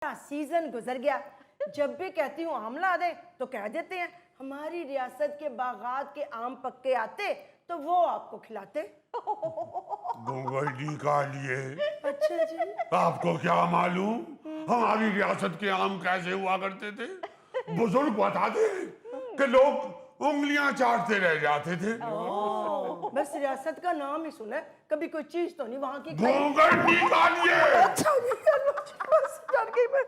Season गुजर गया। जब भी कहती हूँ आम ला दे तो कह देते हैं हमारी रियासत के बागात के आम पक्के आते तो वो आपको खिलाते। घूंघट का लिए अच्छा जी, आपको क्या मालूम हमारी रियासत के आम कैसे हुआ करते थे? बुजुर्ग बताते कि लोग उंगलियां चाटते रह जाते थे। बस रियासत का नाम ही सुना है, कभी कोई चीज तो नहीं वहां की खाई। घूंघट निकालिए। अच्छा जी, चलो, बस डर गई मैं।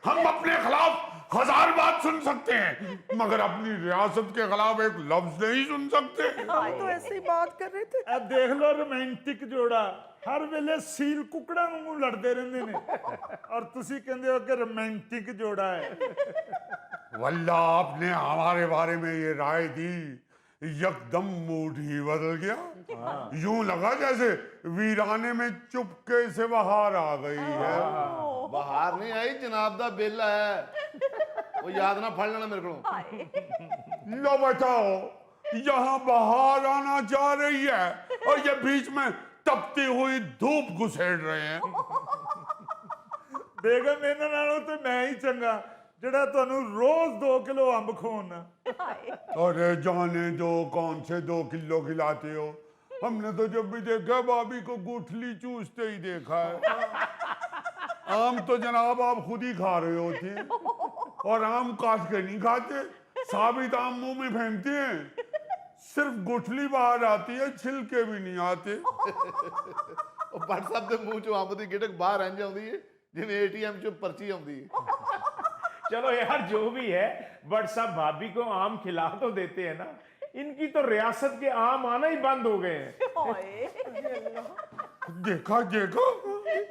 हम अपने खिलाफ हजार बात सुन सकते हैं मगर अपनी रियासत के खिलाफ एक लफ्ज नहीं सुन सकते। हम तो ऐसे ही बात कर रहे थे। अब देख लो रोमांटिक जोड़ा हर वेले सील कुकड़ा वांगू लड़ते रहंदे ने और तुसी कहंदे हो कि रोमांटिक जोड़ा है। वल्ला आपने हमारे बारे में ये राय दी, एकदम मूड ही बदल गया। यूं लगा जैसे वीराने में चुपके से बहार आ गई है। बाहर नहीं आई, जनाब दा बिल है, वो याद ना फड़ लेना मेरे को। लो बताओ, यहाँ बहार आना चाह रही है और ये बीच में तपती हुई धूप घुसेड़ रहे हैं। बेगम इन्हां नालों तो मैं ही चंगा जेड़ा तुहानू रोज 2 किलो अंब खवाउना। अरे जाने दो, कौन से 2 किलो खिलाते हो? हमने तो जब भी देखा भाभी को गुठली चूसते ही देखा है। आम तो जनाब आप खुद ही खा रहे होते और आम काट के नहीं खाते, साबित आम मुंह में फेंकते हैं। सिर्फ गुठली बाहर आती है, छिलके भी नहीं आते। भट्ट साहब के मुंह चो अंब दी गिटक बाहर इंज आउंदी है जिवें एटीएम चो पर्ची आउंदी है। चलो यार जो भी है, बट सब भाभी को आम खिला तो देते हैं ना। इनकी तो रियासत के आम आना ही बंद हो गए हैं। देखा देखा,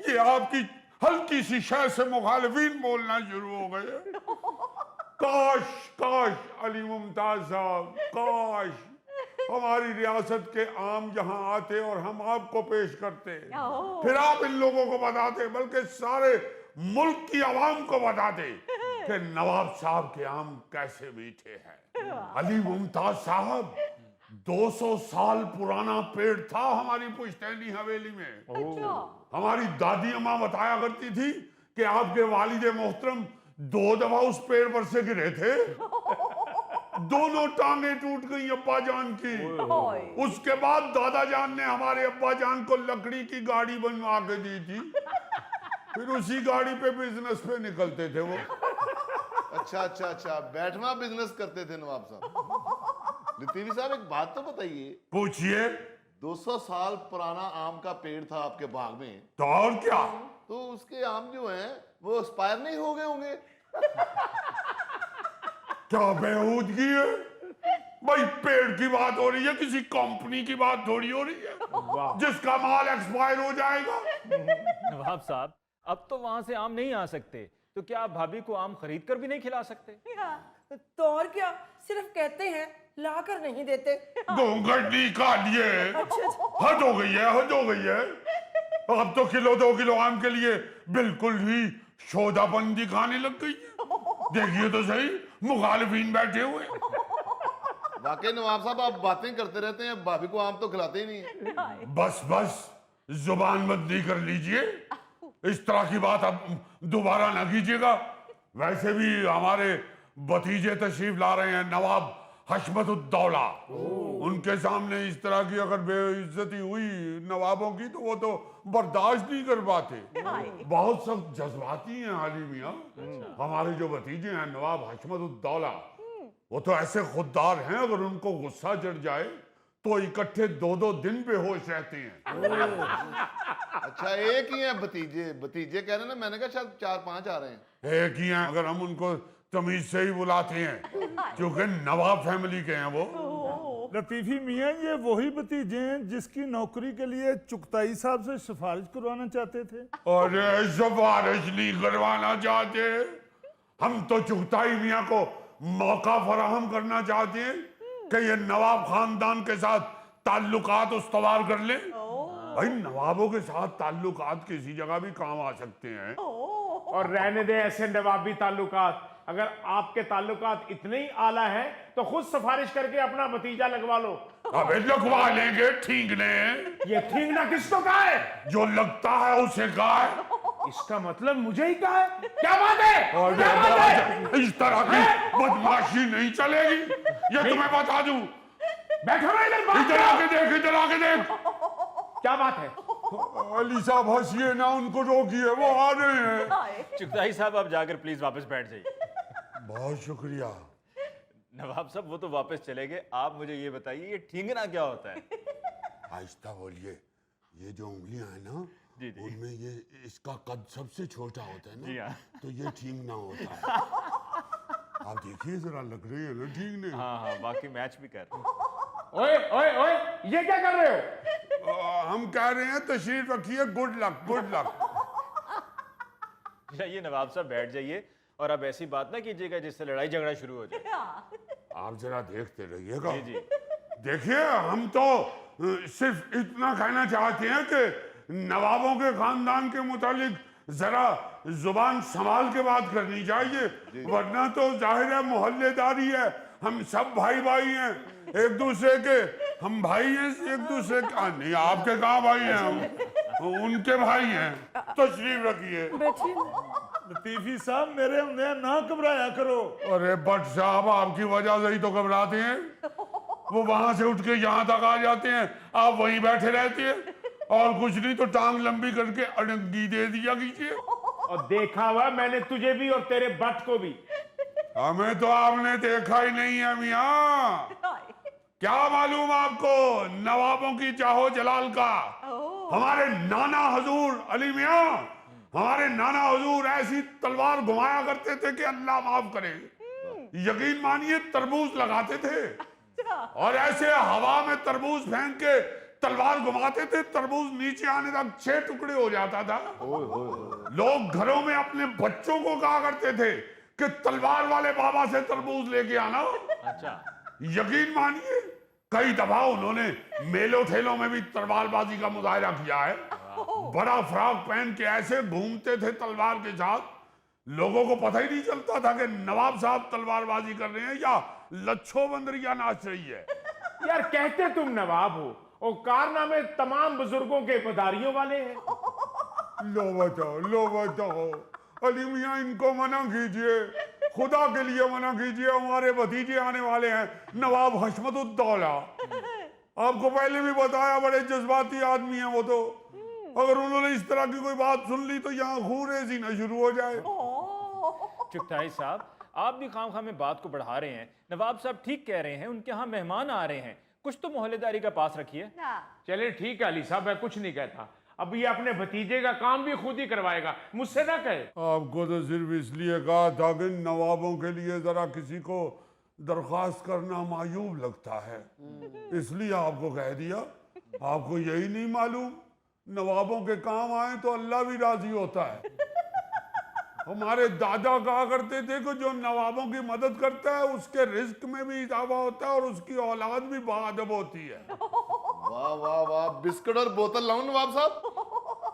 ये आपकी हल्की सी शय से मुखालिफिन बोलना शुरू हो गए। काश काश अली मुमताज साहब, काश हमारी रियासत के आम यहाँ आते और हम आपको पेश करते, फिर आप इन लोगों को बताते, बल्कि सारे मुल्क की आवाम को बताते कि नवाब साहब के आम कैसे मीठे हैं। अली मुमताज साहब 200 साल पुराना पेड़ था हमारी पुश्तैनी हवेली में। हमारी दादी अम्मा बताया करती थी कि आपके वालिद मोहतरम 2 दफा उस पेड़ पर से गिरे थे, दोनों टांगे टूट गई अब्बा जान की। उसके बाद दादा जान ने हमारे अब्बा जान को लकड़ी की गाड़ी बनवा के दी थी, फिर उसी गाड़ी पे बिजनेस पे निकलते थे वो। अच्छा, बैठवा बिजनेस करते थे नवाब साहब। लतीफी साहब एक बात तो बताइए, पूछिए। 200 साल पुराना आम का पेड़ था आपके बाग में, तो और क्या? तो उसके आम जो हैं वो एक्सपायर नहीं हो गए होंगे? क्या बेहूदगी है भाई, पेड़ की बात हो रही है, किसी कंपनी की बात थोड़ी हो रही है जिसका माल एक्सपायर हो जाएगा। नवाब साहब, अब तो वहां से आम नहीं आ सकते, तो क्या आप भाभी को आम खरीद कर भी नहीं खिला सकते? तो और क्या, सिर्फ कहते हैं ला कर नहीं देते। घूंघट निकालिए। हद हो गई है, हद हो गई है। अब तो किलो 2 किलो आम के लिए बिल्कुल ही शोधापन दिखाने लग गई है। देखिए तो सही, मुखालिफिन बैठे हुए। वाकई नवाब साहब आप बातें करते रहते हैं, भाभी को आम तो खिलाते ही नहीं है। बस बस, जुबान बंदी कर लीजिए, इस तरह की बात अब दोबारा ना कीजिएगा। वैसे भी हमारे भतीजे तशरीफ ला रहे हैं, नवाब हशमतुद्दौला। उनके सामने इस तरह की अगर बेइज्जती हुई नवाबों की तो वो तो बर्दाश्त नहीं कर पाते। बहुत सब जज्बाती हैं आली मियां। हमारे जो भतीजे हैं नवाब हशमतुद्दौला, वो तो ऐसे खुददार हैं, अगर उनको गुस्सा चढ़ जाए तो इकट्ठे 2-2 दिन बेहोश रहते हैं। अच्छा, एक ही है भतीजे? भतीजे कह रहे हैं ना, मैंने कहा शायद 4-5 आ रहे हैं। एक ही हैं, अगर हम उनको तमीज से ही बुलाते हैं, क्योंकि नवाब फैमिली के हैं वो। लतीफी मियाँ, ये वही भतीजे हैं जिसकी नौकरी के लिए चुगताई साहब से सिफारिश करवाना चाहते थे? अरे सिफारिश नहीं करवाना चाहते, हम तो चुगताई मियाँ को मौका फराहम करना चाहते हैं कि ये नवाब खानदान के साथ ताल्लुकात उस्तवार कर ले। भाई नवाबों के साथ ताल्लुकात किसी जगह भी काम आ सकते हैं। और रहने दे ऐसे नवाबी ताल्लुकात। अगर आपके ताल्लुकात इतने ही आला हैं तो खुद सिफारिश करके अपना भतीजा लगवा लो। अबे लगवा लेंगे, ठीकने। ये ठीकना किसको कहा है? जो लगता है उसे कहा है। इसका मतलब मुझे ही कहा है? क्या बात है? और क्या बात है? इस तरह की बदमाशी नहीं चलेगी, ये तुम्हें बता दूं। बैठो ना इधर, बात इधर करो। आके देख, इधर आके देख। क्या बात है? अली साहब हंसिए ना, उनको रोकिए, वो आ रहे हैं। चुगताई साहब आप जाकर प्लीज वापस बैठ जाइए। बहुत शुक्रिया। नवाब साहब वो तो वापस चले गए, आप मुझे ये बताइए ये ठींगना क्या होता है? आहिस्ता बोलिए। ये जो उंगलियां हैं ना, जी, जी। उनमें ये इसका कद सबसे छोटा होता है जी ना, हाँ। तो ये ठींगना होता है। आप देखिए जरा, लग रही है ना ठींगने। हाँ हाँ, बाकी मैच भी कर। ओए ओए ओए, ये क्या कर रहे हो? हम कह रहे हैं तशरीफ रखिए, गुड लक, गुड लक। जाइए नवाब साहब बैठ जाइए, और अब ऐसी बात ना कीजिएगा जिससे लड़ाई झगड़ा शुरू हो जाए। आप जरा देखते रहिएगा। जी जी। देखिए, हम तो सिर्फ इतना कहना चाहते हैं कि नवाबों के खानदान के मुतालिक जरा जुबान संभाल के बात करनी चाहिए, वरना तो जाहिर है मोहल्लेदारी है, हम सब भाई भाई हैं एक दूसरे के, हम भाई हैं एक दूसरे के। नहीं, आपके कहाँ भाई हैं, हम उनके भाई हैं। तशरीफ रखिए। लतीफी साहब, मेरे होंदे ना घबराया करो। अरे बट साहब, आपकी वजह से ही तो घबराते हैं। वो वहां से उठ के यहाँ तक आ जाते हैं, आप वहीं बैठे रहते हैं, और कुछ नहीं तो टांग लंबी करके अड़ंगी दे दिया कीजिए। और देखा हुआ मैंने तुझे भी और तेरे बट को भी। हमें तो आपने देखा ही नहीं है मियाँ। क्या मालूम आपको नवाबों की चाहो जलाल का। हमारे नाना हजूर अली मियाँ, हमारे नाना हजूर ऐसी तलवार घुमाया करते थे कि अल्लाह माफ करे, यकीन मानिए तरबूज लगाते थे, और ऐसे हवा में तरबूज फेंक के तलवार घुमाते थे, तरबूज नीचे आने तक 6 टुकड़े हो जाता था। लोग घरों में अपने बच्चों को कहा करते थे कि तलवार वाले बाबा से तरबूज लेके आना। अच्छा। यकीन मानिए कई दफा उन्होंने मेलों ठेलों में भी तलवारबाजी का मुजाहरा किया है। बड़ा फ्रॉक पहन के ऐसे घूमते थे तलवार के साथ, लोगों को पता ही नहीं चलता था कि नवाब साहब तलवारबाजी कर रहे हैं या लच्छो बंदरिया नाच रही है। यार कहते तुम नवाब हो, और कारनामे तमाम बुजुर्गों के पधारियों वाले हैं। लो बताओ, लो बताओ। अली मियाँ, इनको मना कीजिए, खुदा के लिए मना कीजिए, हमारे भतीजे आने वाले हैं, नवाब हशमतुद्दौला। आपको पहले भी बताया, बड़े जज्बाती आदमी हैं वो तो। अगर उन्होंने इस तरह की कोई बात सुन ली तो यहाँ खूरे सीना शुरू हो जाए। चुगताई साहब, आप भी खामखा में बात को बढ़ा रहे हैं। नवाब साहब ठीक कह रहे हैं, उनके यहाँ मेहमान आ रहे हैं, कुछ तो मोहल्लेदारी का पास रखिए। चले ठीक है अली साहब, मैं कुछ नहीं कहता। अब ये अपने भतीजे का काम भी खुद ही करवाएगा, मुझसे ना कहे। आपको तो सिर्फ इसलिए कहा था कि नवाबों के लिए जरा किसी को दरख्वास्त करना मायूब लगता है, इसलिए आपको कह दिया। आपको यही नहीं मालूम, नवाबों के काम आए तो अल्लाह भी राजी होता है। हमारे दादा कहा करते थे कि जो नवाबों की मदद करता है उसके रिस्क में भी इजाफा होता है और उसकी औलाद भी बाअदब होती है। वाह वाह वाह, बिस्किट और बोतल लाऊं नवाब साहब?